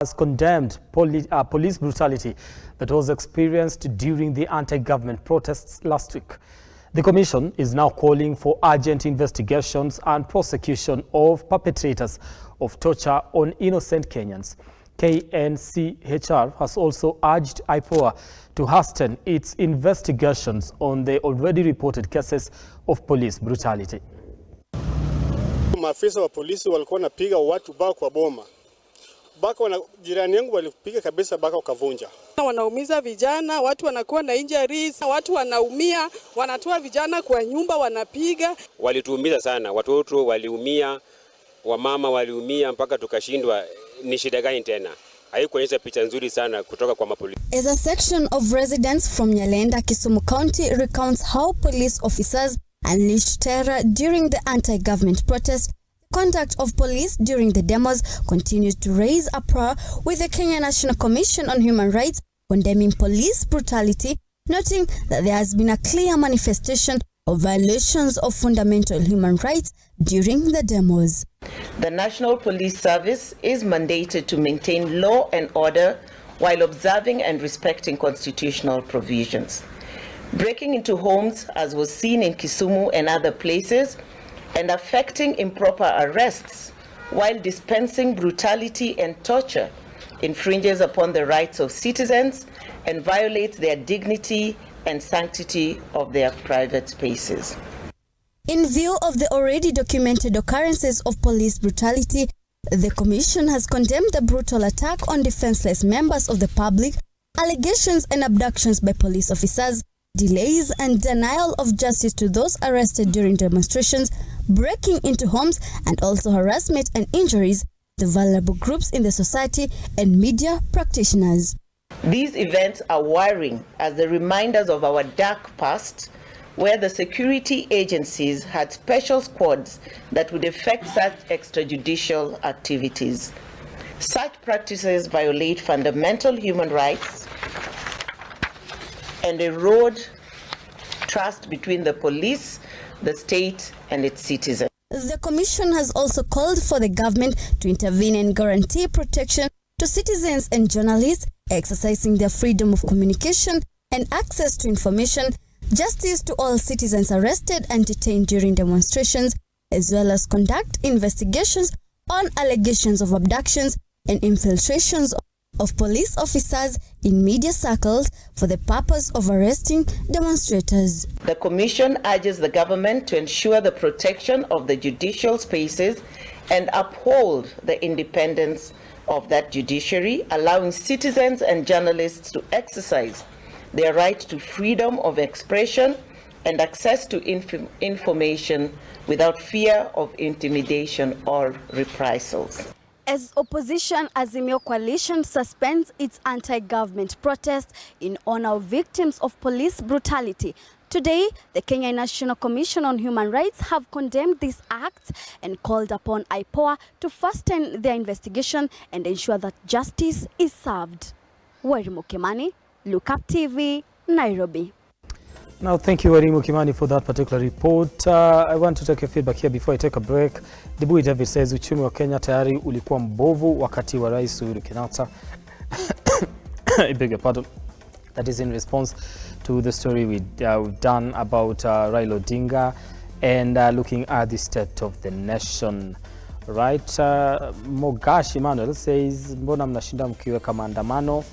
has condemned police brutality that was experienced during the anti-government protests last week. The Commission is now calling for urgent investigations and prosecution of perpetrators of torture on innocent Kenyans. KNCHR has also urged IPOA to hasten its investigations on the already reported cases of police brutality. Maafisa wa polisi walikuwa wanapiga watu baka kwa boma. Baka jirani yangu walipiga kabisa baka wakavunja. Wanaumiza vijana, watu wanakuwa na injuries, watu wanaumia, wanatoa vijana kwa nyumba wanapiga. Walituumiza sana, watoto waliumia, wamama waliumia mpaka tukashindwa ni shida gani tena. Haikuonyesha picha nzuri sana kutoka kwa mapolisi. As a section of residents from Nyalenda, Kisumu County recounts how police officers unleashed terror during the anti-government protest, the conduct of police during the demos continues to raise uproar, with the Kenya National Commission on Human Rights condemning police brutality, noting that there has been a clear manifestation of violations of fundamental human rights during the demos. The National Police Service is mandated to maintain law and order while observing and respecting constitutional provisions. Breaking into homes, as was seen in Kisumu and other places, and affecting improper arrests while dispensing brutality and torture infringes upon the rights of citizens and violates their dignity and sanctity of their private spaces. In view of the already documented occurrences of police brutality, the Commission has condemned the brutal attack on defenseless members of the public, allegations and abductions by police officers, delays and denial of justice to those arrested during demonstrations, breaking into homes, and also harassment and injuries to vulnerable groups in the society and media practitioners. These events are worrying as the reminders of our dark past, where the security agencies had special squads that would effect such extrajudicial activities. Such practices violate fundamental human rights and erode trust between the police, the state, and its citizens. The Commission has also called for the government to intervene and guarantee protection to citizens and journalists exercising their freedom of communication and access to information, justice to all citizens arrested and detained during demonstrations, as well as conduct investigations on allegations of abductions and infiltrations of police officers in media circles for the purpose of arresting demonstrators. The Commission urges the government to ensure the protection of the judicial spaces and uphold the independence of that judiciary, allowing citizens and journalists to exercise their right to freedom of expression and access to information without fear of intimidation or reprisals. As opposition Azimio coalition suspends its anti-government protest in honor of victims of police brutality, today the Kenya National Commission on Human Rights have condemned these acts and called upon IPOA to fasten their investigation and ensure that justice is served. Warimu Kimani, Look Up TV, Nairobi. Now, thank you, Warimu Kimani, for that particular report. I want to take your feedback here before I take a break. Debui David says uchumi wa Kenya tayari ulikuwa mbovu wakati wa Rais Uhuru Kenyatta. I beg your pardon. That is in response to the story we've done about Raila Odinga and looking at the state of the nation. Right? Mogashi Manuel says, mbona mnashinda mkiweka maandamano?